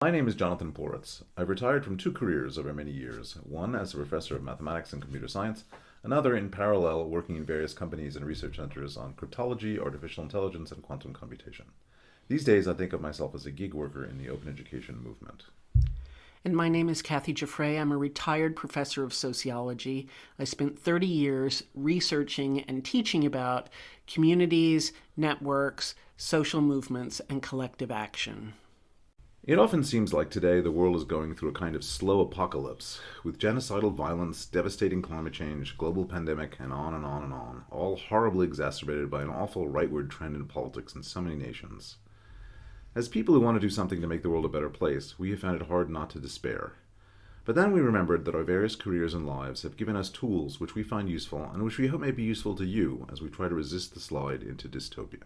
My name is Jonathan Poritz. I've retired from two careers over many years, one as a professor of mathematics and computer science, another in parallel working in various companies and research centers on cryptology, artificial intelligence, and quantum computation. These days I think of myself as a gig worker in the open education movement. And my name is Kathy Giuffre. I'm a retired professor of sociology. I spent 30 years researching and teaching about communities, networks, social movements, and collective action. It often seems like today the world is going through a kind of slow apocalypse, with genocidal violence, devastating climate change, global pandemic, and on and on and on, all horribly exacerbated by an awful rightward trend in politics in so many nations. As people who want to do something to make the world a better place, we have found it hard not to despair. But then we remembered that our various careers and lives have given us tools which we find useful and which we hope may be useful to you as we try to resist the slide into dystopia.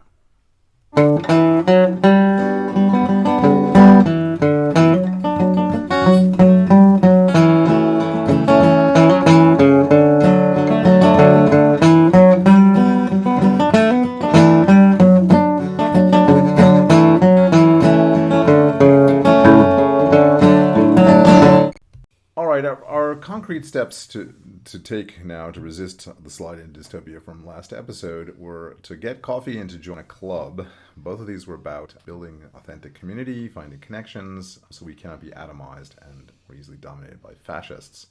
Our concrete steps to take now to resist the slide into dystopia from last episode were to get coffee and to join a club. Both of these were about building authentic community, finding connections, so we cannot be atomized and we're easily dominated by fascists.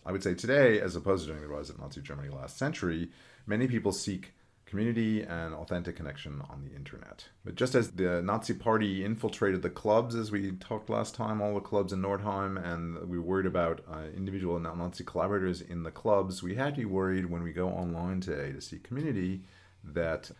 I would say today, as opposed to during the rise of Nazi Germany last century, many people seek community and authentic connection on the internet. But just as the Nazi Party infiltrated the clubs, as we talked last time, all the clubs in Nordheim, and we were worried about individual Nazi collaborators in the clubs, we had to be worried when we go online today to see community that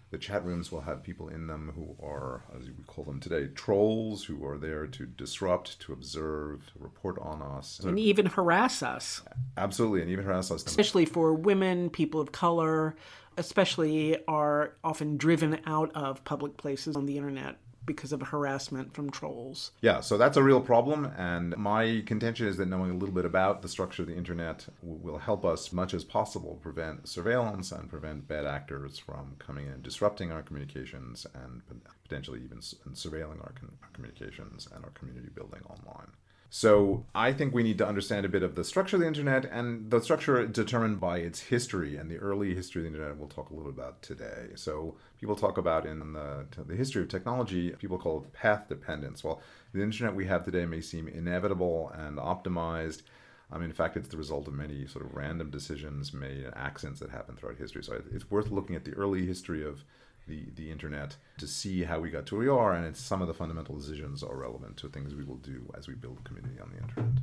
the chat rooms will have people in them who are, as we call them today, trolls, who are there to disrupt, to observe, to report on us. And even harass us. Absolutely, and even harass us. Especially for women, people of color, especially are often driven out of public places on the internet because of harassment from trolls. Yeah, so that's a real problem, and my contention is that knowing a little bit about the structure of the internet will help us, much as possible, prevent surveillance and prevent bad actors from coming in and disrupting our communications and potentially even surveilling our communications and our community building online. So I think we need to understand a bit of the structure of the internet, and the structure determined by its history, and the early history of the internet we'll talk a little about today. So people talk about in the history of technology, people call it path dependence. Well, the internet we have today may seem inevitable and optimized. In fact, it's the result of many sort of random decisions made, accidents that happen throughout history. So it's worth looking at the early history of the internet to see how we got to where we are, and some of the fundamental decisions are relevant to things we will do as we build community on the internet.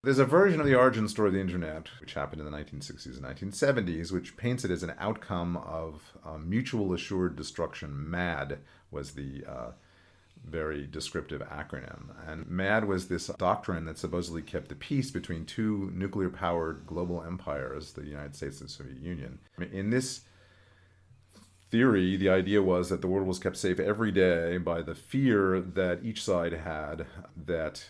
There's a version of the origin story of the internet, which happened in the 1960s and 1970s, which paints it as an outcome of mutual assured destruction. MAD was the very descriptive acronym. And MAD was this doctrine that supposedly kept the peace between two nuclear-powered global empires, the United States and the Soviet Union. In this theory, the idea was that the world was kept safe every day by the fear that each side had that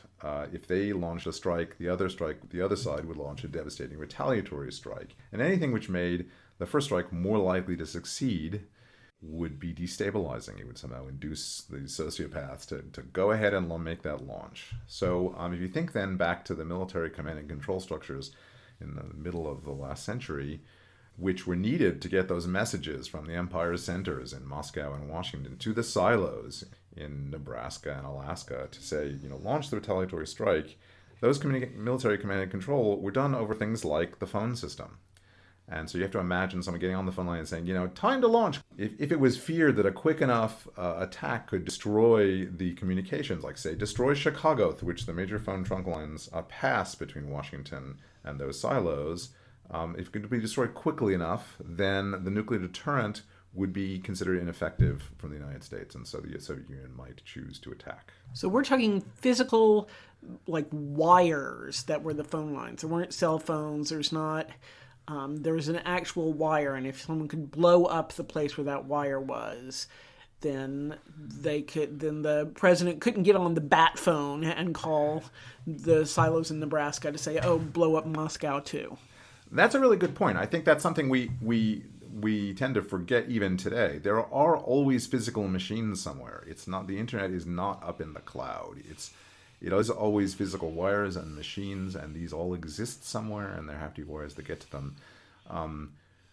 if they launched a strike, the other side would launch a devastating retaliatory strike. And anything which made the first strike more likely to succeed would be destabilizing. It would somehow induce the sociopaths to go ahead and make that launch. So if you think then back to the military command and control structures in the middle of the last century, which were needed to get those messages from the empire's centers in Moscow and Washington to the silos in Nebraska and Alaska to say, launch the retaliatory strike, those military command and control were done over things like the phone system. And so you have to imagine someone getting on the phone line and saying, time to launch. If it was feared that a quick enough attack could destroy the communications, like say destroy Chicago, through which the major phone trunk lines pass between Washington and those silos, if it could be destroyed quickly enough, then the nuclear deterrent would be considered ineffective from the United States, and so the Soviet Union might choose to attack. So we're talking physical, like wires that were the phone lines. There weren't cell phones. There's not. There was an actual wire, and if someone could blow up the place where that wire was, then the president couldn't get on the bat phone and call the silos in Nebraska to say, "Oh, blow up Moscow too." That's a really good point. I think that's something we tend to forget even today. There are always physical machines somewhere. It's not, the internet is not up in the cloud. it is always physical wires and machines, and these all exist somewhere, and there have to be wires that get to them.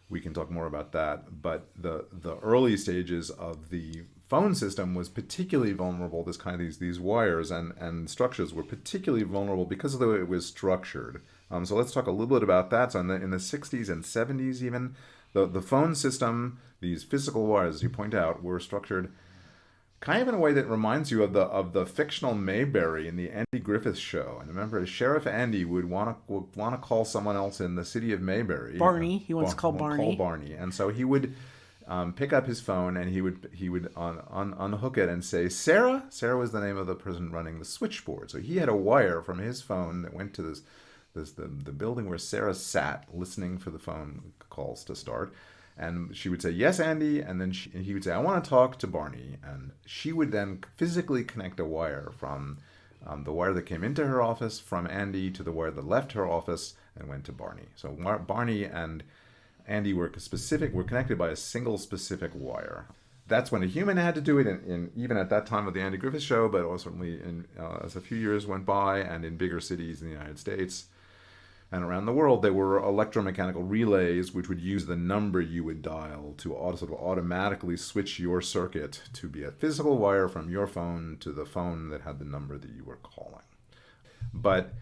We can talk more about that, but the early stages of the phone system was particularly vulnerable. This kind of these wires and structures were particularly vulnerable because of the way it was structured. So let's talk a little bit about that. So in the 60s and 70s even, the phone system, these physical wires, as you point out, were structured kind of in a way that reminds you of the fictional Mayberry in the Andy Griffith Show. And remember, Sheriff Andy would want to call someone else in the city of Mayberry. Barney. He wants to call Barney. Call Barney, and so he would pick up his phone and he would unhook it and say, Sarah. Sarah was the name of the person running the switchboard. So he had a wire from his phone that went to the building where Sarah sat, listening for the phone calls to start. And she would say, yes, Andy. And then he would say, I want to talk to Barney. And she would then physically connect a wire from the wire that came into her office from Andy to the wire that left her office and went to Barney. So Barney and Andy were connected by a single specific wire. That's when a human had to do it, in even at that time of the Andy Griffith Show, but also certainly as a few years went by and in bigger cities in the United States. And around the world, there were electromechanical relays which would use the number you would dial to sort of automatically switch your circuit to be a physical wire from your phone to the phone that had the number that you were calling. But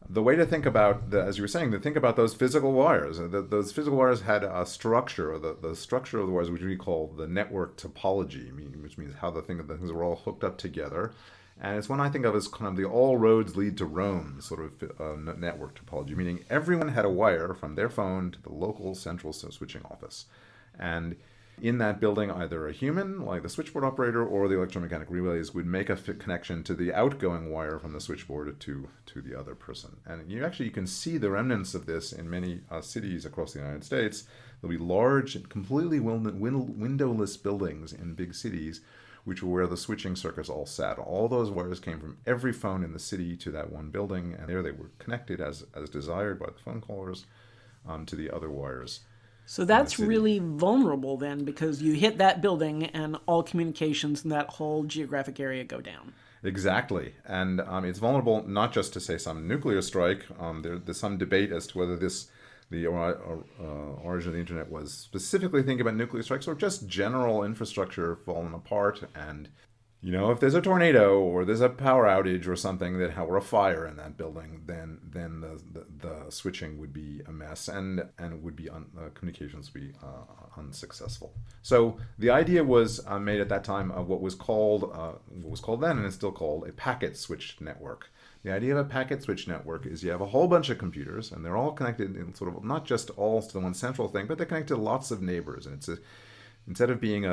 the way to think about, as you were saying, to think about those physical wires, those physical wires had a structure, or the structure of the wires, which we call the network topology, which means how the things are all hooked up together. And it's one I think of as kind of the all roads lead to Rome sort of network topology, meaning everyone had a wire from their phone to the local central switching office. And in that building, either a human, like the switchboard operator, or the electromechanical relays would make a connection to the outgoing wire from the switchboard to the other person. And you can see the remnants of this in many cities across the United States. There'll be large, completely windowless buildings in big cities, which were where the switching circuits all sat. All those wires came from every phone in the city to that one building, and there they were connected as desired by the phone callers to the other wires. So that's really vulnerable then, because you hit that building and all communications in that whole geographic area go down. Exactly. And it's vulnerable not just to, say, some nuclear strike. There's some debate as to whether the origin of the internet was specifically thinking about nuclear strikes or just general infrastructure falling apart. And, if there's a tornado or there's a power outage or something or a fire in that building, then the switching would be a mess and would be communications would be unsuccessful. So the idea was made at that time of what was called then, and is still called, a packet switched network. The idea of a packet switch network is you have a whole bunch of computers, and they're all connected in sort of not just all to the one central thing, but they're connected to lots of neighbors. And instead of being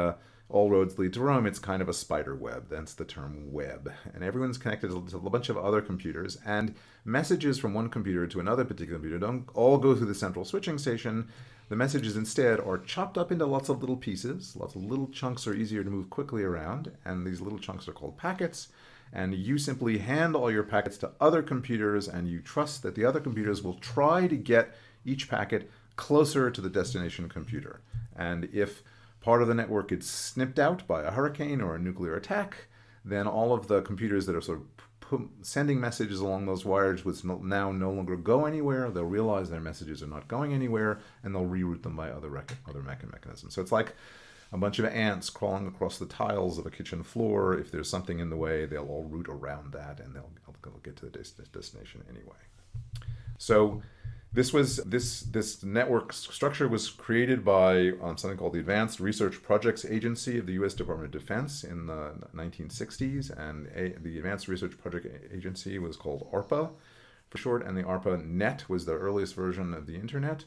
all roads lead to Rome, it's kind of a spider web. That's the term web. And everyone's connected to a bunch of other computers, and messages from one computer to another particular computer don't all go through the central switching station. The messages instead are chopped up into lots of little pieces. Lots of little chunks are easier to move quickly around, and these little chunks are called packets. And you simply hand all your packets to other computers, and you trust that the other computers will try to get each packet closer to the destination computer. And if part of the network gets snipped out by a hurricane or a nuclear attack, then all of the computers that are sort of sending messages along those wires would now no longer go anywhere. They'll realize their messages are not going anywhere, and they'll reroute them by other mechanisms. So it's like a bunch of ants crawling across the tiles of a kitchen floor. If there's something in the way, they'll all root around that, and they'll get to the destination anyway. So this network structure was created by something called the Advanced Research Projects Agency of the U.S. Department of Defense in the 1960s, and the Advanced Research Project Agency was called ARPA for short, and the ARPANet was the earliest version of the internet.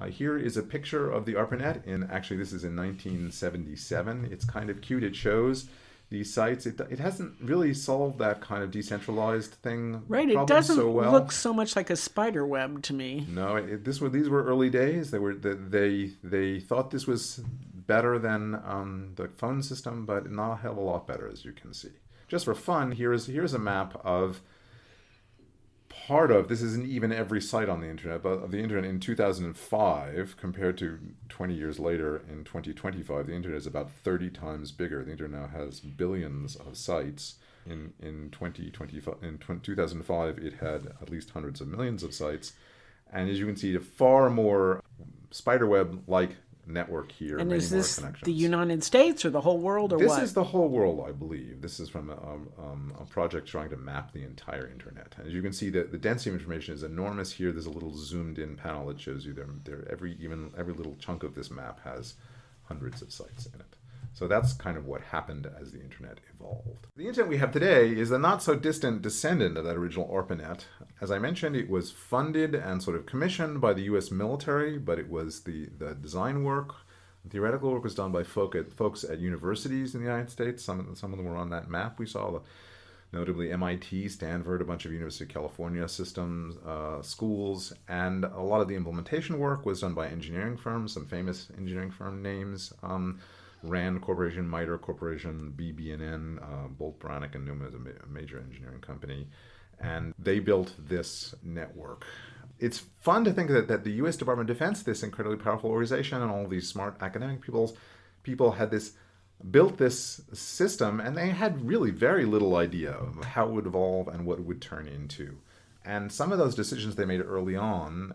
Here is a picture of the ARPANet this is in 1977. It's kind of cute. It shows these sites. It hasn't really solved that kind of decentralized thing. Right, it doesn't so well. Look so much like a spider web to me. No, these were early days. They thought this was better than the phone system, but not a hell of a lot better, as you can see. Just for fun, here's a map of this isn't even every site on the internet, but of the internet in 2005 compared to 20 years later in 2025, the internet is about 30 times bigger. The internet now has billions of sites. in 2025, in 2005, it had at least hundreds of millions of sites. And as you can see, a far more spiderweb-like network here. And many is more this connections. the United States or the whole world or This what? is the whole world, I believe. This is from a project trying to map the entire internet. As you can see, the density of information is enormous here. There's a little zoomed-in panel that shows you every little chunk of this map has hundreds of sites in it. So that's kind of what happened as the internet evolved. The internet we have today is a not-so-distant descendant of that original ARPAnet. As I mentioned, it was funded and sort of commissioned by the U.S. military, but it was the design work. Theoretical work was done by folks at universities in the United States. Some of them were on that map we saw, notably MIT, Stanford, a bunch of University of California systems, schools, and a lot of the implementation work was done by engineering firms, some famous engineering firm names, Rand Corporation, MITRE Corporation, BB&N, Bolt Beranek and Newman is a major engineering company, and they built this network. It's fun to think that the U.S. Department of Defense, this incredibly powerful organization, and all of these smart academic people had built this system, and they had really very little idea of how it would evolve and what it would turn into. And some of those decisions they made early on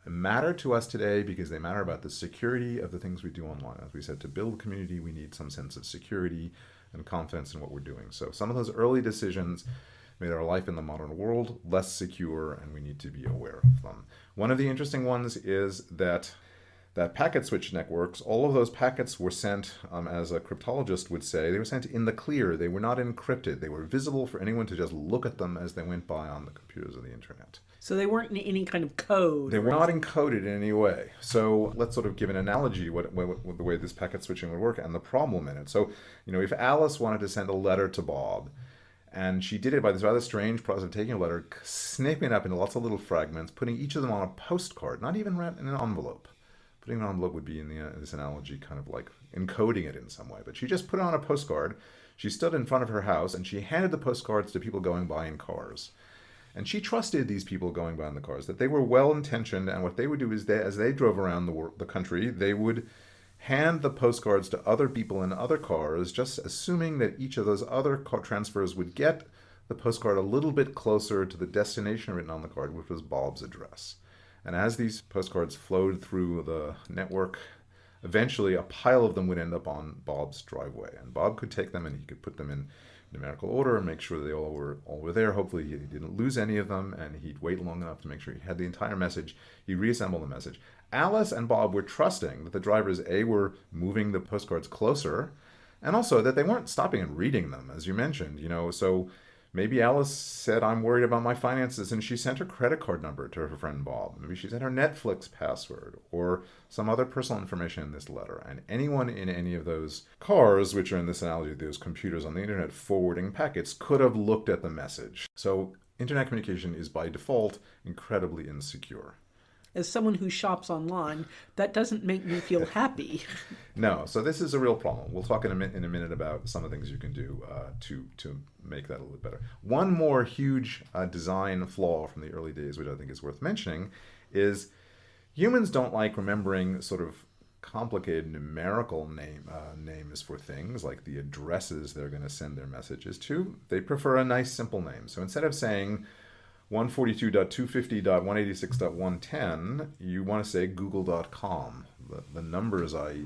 matter to us today because they matter about the security of the things we do online. As we said, to build community, we need some sense of security and confidence in what we're doing. So some of those early decisions made our life in the modern world less secure, and we need to be aware of them. One of the interesting ones is that packet switch networks, all of those packets were sent, as a cryptologist would say, they were sent in the clear. They were not encrypted. They were visible for anyone to just look at them as they went by on the computers of the internet. So they weren't in any kind of code. They were not encoded in any way. So let's sort of give an analogy what the way this packet switching would work and the problem in it. So, if Alice wanted to send a letter to Bob, and she did it by this rather strange process of taking a letter, snipping it up into lots of little fragments, putting each of them on a postcard, not even in an envelope. Putting an envelope would be, in this analogy, kind of like encoding it in some way. But she just put it on a postcard. She stood in front of her house, and she handed the postcards to people going by in cars. And she trusted these people going by in the cars, that they were well-intentioned, and what they would do is, as they drove around the country, they would hand the postcards to other people in other cars, just assuming that each of those other car transfers would get the postcard a little bit closer to the destination written on the card, which was Bob's address. And as these postcards flowed through the network, eventually a pile of them would end up on Bob's driveway. And Bob could take them and he could put them in numerical order and make sure they all were there. Hopefully he didn't lose any of them, and he'd wait long enough to make sure he had the entire message. He'd reassemble the message. Alice and Bob were trusting that the drivers, were moving the postcards closer, and also that they weren't stopping and reading them, as you mentioned. So maybe Alice said, I'm worried about my finances, and she sent her credit card number to her friend Bob. Maybe she sent her Netflix password or some other personal information in this letter. And anyone in any of those cars, which are in this analogy, those computers on the internet forwarding packets, could have looked at the message. So internet communication is by default incredibly insecure. As someone who shops online, that doesn't make me feel happy. No, so this is a real problem. We'll talk in a minute about some of the things you can do to make that a little bit better. One more huge design flaw from the early days, which I think is worth mentioning, is humans don't like remembering sort of complicated numerical names for things, like the addresses they're going to send their messages to. They prefer a nice simple name. So instead of saying 142.250.186.110, you want to say google.com. The numbers I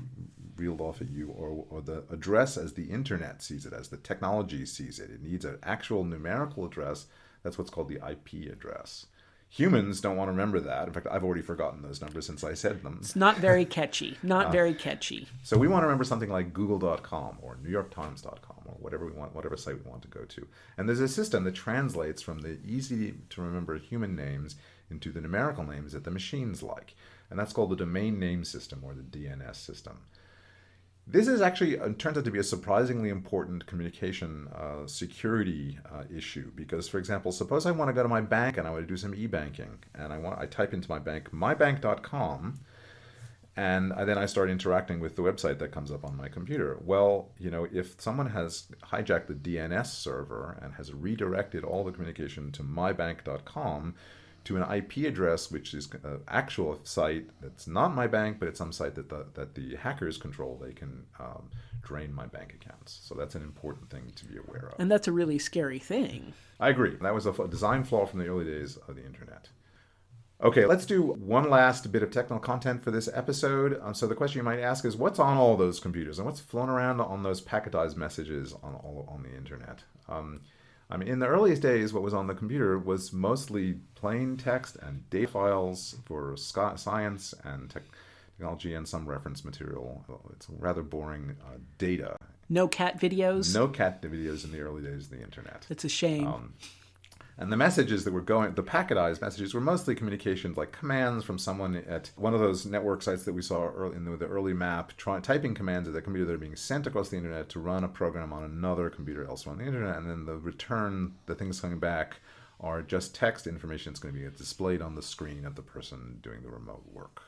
reeled off at you, or the address as the internet sees it, as the technology sees it. It needs an actual numerical address. That's what's called the IP address. Humans don't want to remember that. In fact, I've already forgotten those numbers since I said them. It's not very catchy. Very catchy. So we want to remember something like google.com or newyorktimes.com or whatever site we want to go to. And there's a system that translates from the easy to remember human names into the numerical names that the machines like. And that's called the domain name system, or the DNS system. This is actually turns out to be a surprisingly important communication security issue, because, for example, suppose I want to go to my bank and I want to do some e-banking, and I type into my bank mybank.com, and then I start interacting with the website that comes up on my computer. Well, if someone has hijacked the DNS server and has redirected all the communication to mybank.com, to an IP address, which is an actual site that's not my bank, but it's some site that the hackers control. They can drain my bank accounts. So that's an important thing to be aware of. And that's a really scary thing. I agree. That was a design flaw from the early days of the internet. Okay, let's do one last bit of technical content for this episode. So the question you might ask is, what's on all those computers and what's flown around on those packetized messages on the internet? In the earliest days, what was on the computer was mostly plain text and data files for science and technology and some reference material. It's rather boring data. No cat videos? No cat videos in the early days of the internet. It's a shame. And the messages that were going, the packetized messages, were mostly communications like commands from someone at one of those network sites that we saw early in the early map, typing commands at the computer that are being sent across the internet to run a program on another computer elsewhere on the internet. And then the things coming back are just text information that's going to be displayed on the screen of the person doing the remote work.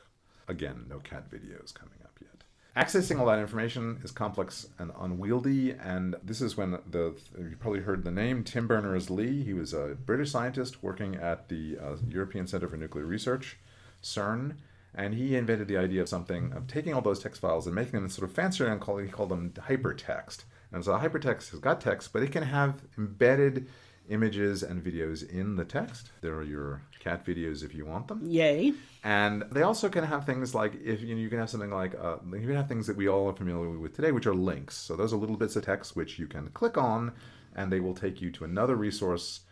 Again, no cat videos coming up yet. Accessing all that information is complex and unwieldy, and this is when you probably heard the name Tim Berners-Lee. He was a British scientist working at the European Centre for Nuclear Research, CERN, and he invented the idea of taking all those text files and making them sort of fancier, and he called them HyperText. And so HyperText has got text, but it can have embedded images and videos in the text. There are your cat videos if you want them. Yay. And they also can have things like, you can have something like, you can have things that we all are familiar with today, which are links. So those are little bits of text which you can click on, and they will take you to another resource,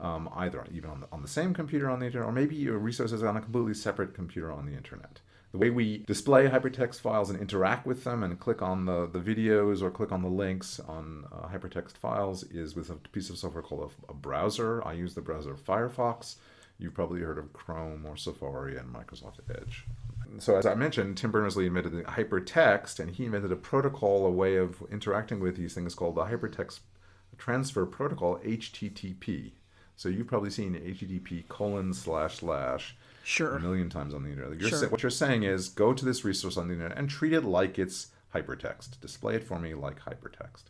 either even on the same computer on the internet, or maybe your resource is on a completely separate computer on the internet. The way we display hypertext files and interact with them and click on the videos or click on the links on hypertext files is with a piece of software called a browser. I use the browser Firefox. You've probably heard of Chrome or Safari and Microsoft Edge. So as I mentioned, Tim Berners-Lee invented the hypertext, and he invented a protocol, a way of interacting with these things called the Hypertext Transfer Protocol, HTTP. So you've probably seen HTTP:// Sure. a million times on the internet. Sure. What you're saying is, go to this resource on the internet and treat it like it's hypertext. Display it for me like hypertext.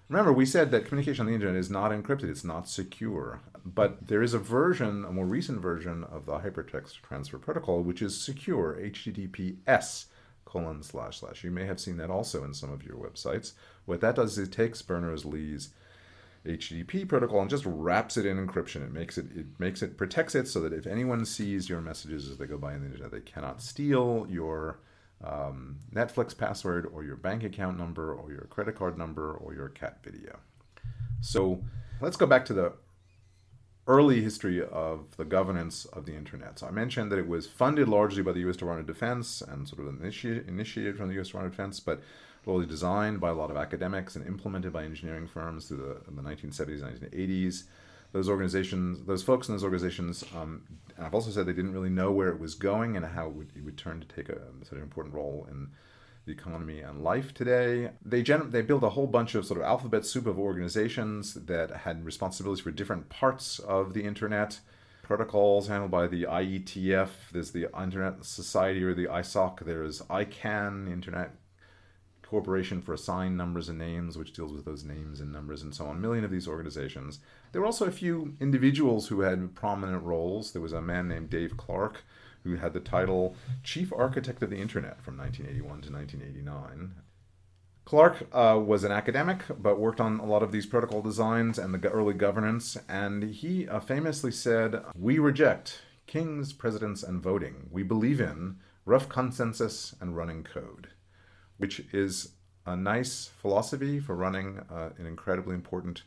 Remember, we said that communication on the internet is not encrypted, it's not secure. But there is a more recent version of the Hypertext Transfer Protocol, which is secure, HTTPS://. You may have seen that also in some of your websites. What that does is it takes Berners-Lee's HTTP protocol and just wraps it in encryption. It protects it so that if anyone sees your messages as they go by on the internet, they cannot steal your Netflix password or your bank account number or your credit card number or your cat video. So let's go back to the early history of the governance of the internet. So I mentioned that it was funded largely by the U.S. Department of Defense and sort of initiated from the U.S. Department of Defense, but slowly designed by a lot of academics and implemented by engineering firms through the 1970s, 1980s. Those folks in those organizations, I've also said they didn't really know where it was going and how it would turn to take such an important role in the economy and life today. They built a whole bunch of sort of alphabet soup of organizations that had responsibilities for different parts of the internet. Protocols handled by the IETF, there's the Internet Society or the ISOC, there's ICANN, Internet Corporation for Assigned Numbers and Names, which deals with those names and numbers and so on. A million of these organizations. There were also a few individuals who had prominent roles. There was a man named Dave Clark who had the title Chief Architect of the Internet from 1981 to 1989. Clark was an academic, but worked on a lot of these protocol designs and the early governance, and he famously said, "We reject kings, presidents, and voting. We believe in rough consensus and running code," which is a nice philosophy for running an incredibly important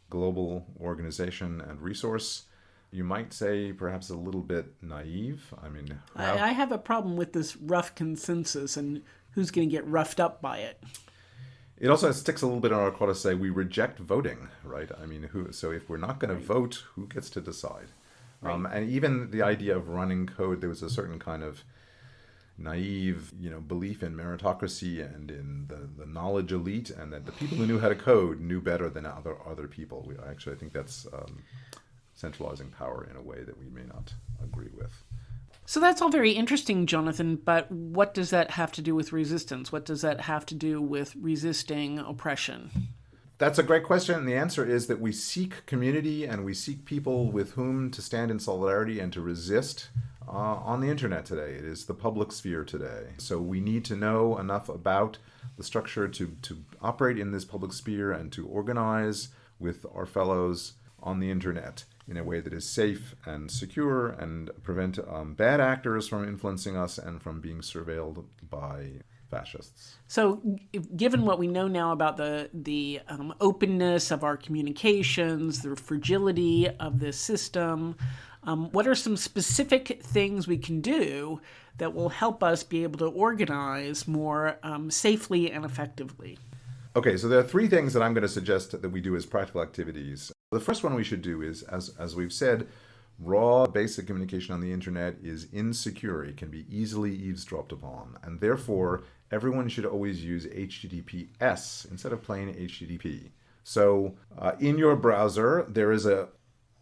global organization and resource. You might say perhaps a little bit naive. I have a problem with this rough consensus and who's going to get roughed up by it. It also sticks a little bit on our craw to say we reject voting, right? So if we're not going to vote, who gets to decide? Right. And even the idea of running code, there was a certain kind of naive, belief in meritocracy and in the knowledge elite, and that the people who knew how to code knew better than other people. I think that's centralizing power in a way that we may not agree with. So that's all very interesting, Jonathan, but what does that have to do with resistance? What does that have to do with resisting oppression? That's a great question. And the answer is that we seek community and we seek people with whom to stand in solidarity and to resist on the internet today. It is the public sphere today. So we need to know enough about the structure to operate in this public sphere and to organize with our fellows on the internet in a way that is safe and secure and prevent bad actors from influencing us and from being surveilled by fascists. So, given what we know now about the openness of our communications, the fragility of this system, what are some specific things we can do that will help us be able to organize more safely and effectively? Okay, so there are three things that I'm going to suggest that we do as practical activities. The first one we should do is, as we've said, raw basic communication on the internet is insecure. It can be easily eavesdropped upon, and therefore everyone should always use HTTPS instead of plain HTTP. So in your browser, there is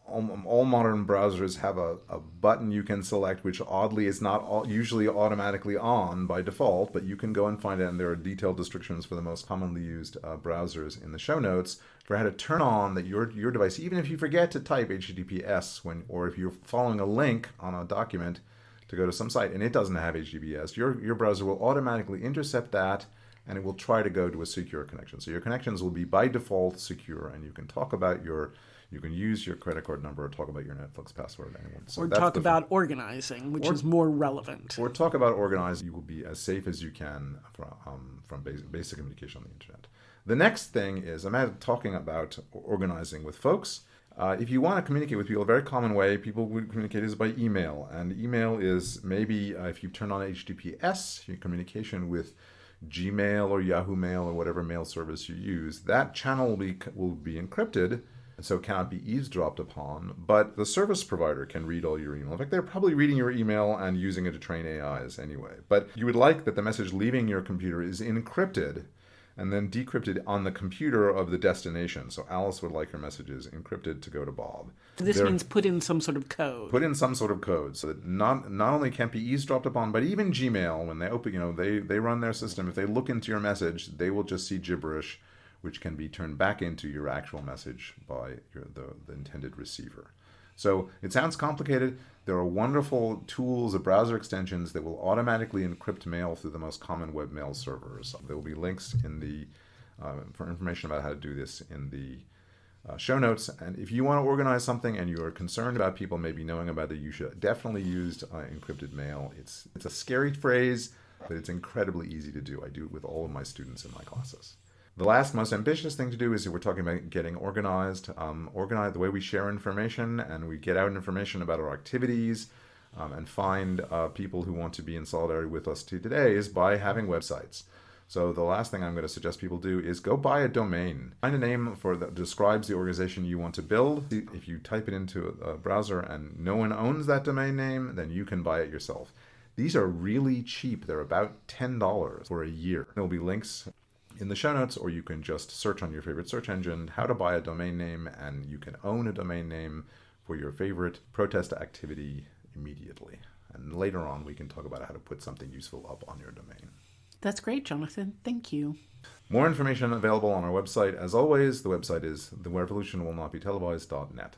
all modern browsers have a button you can select, which oddly is not usually automatically on by default, but you can go and find it, and there are detailed descriptions for the most commonly used browsers in the show notes for how to turn on that your device, even if you forget to type HTTPS or if you're following a link on a document to go to some site and it doesn't have HTTPS, your browser will automatically intercept that and it will try to go to a secure connection. So your connections will be by default secure, and you can talk about you can use your credit card number or talk about your Netflix password to anyone. So or talk about organizing, which is more relevant. Or talk about organizing. You will be as safe as you can from basic communication on the internet. The next thing is, I'm talking about organizing with folks. If you want to communicate with people, a very common way people would communicate is by email. And email is maybe, if you turn on HTTPS, your communication with Gmail or Yahoo Mail or whatever mail service you use, that channel will be encrypted, and so cannot be eavesdropped upon, but the service provider can read all your email. In fact, they're probably reading your email and using it to train AIs anyway. But you would like that the message leaving your computer is encrypted and then decrypted on the computer of the destination. So Alice would like her messages encrypted to go to Bob. This means put in some sort of code. Put in some sort of code so that not only can't be eavesdropped upon, but even Gmail, when they open, they run their system. If they look into your message, they will just see gibberish, which can be turned back into your actual message by the intended receiver. So it sounds complicated. There are wonderful tools, browser extensions that will automatically encrypt mail through the most common webmail servers. There will be links for information about how to do this in the show notes. And if you want to organize something and you are concerned about people maybe knowing about it, you should definitely use encrypted mail. It's a scary phrase, but it's incredibly easy to do. I do it with all of my students in my classes. The last most ambitious thing to do is, if we're talking about getting organized, the way we share information and we get out information about our activities and find people who want to be in solidarity with us today is by having websites. So the last thing I'm going to suggest people do is go buy a domain. Find a name that describes the organization you want to build. If you type it into a browser and no one owns that domain name, then you can buy it yourself. These are really cheap. They're about $10 for a year. There'll be links in the show notes, or you can just search on your favorite search engine how to buy a domain name, and you can own a domain name for your favorite protest activity immediately. And later on, we can talk about how to put something useful up on your domain. That's great, Jonathan. Thank you. More information available on our website. As always, the website is therevolutionwillnotbetelevised.net.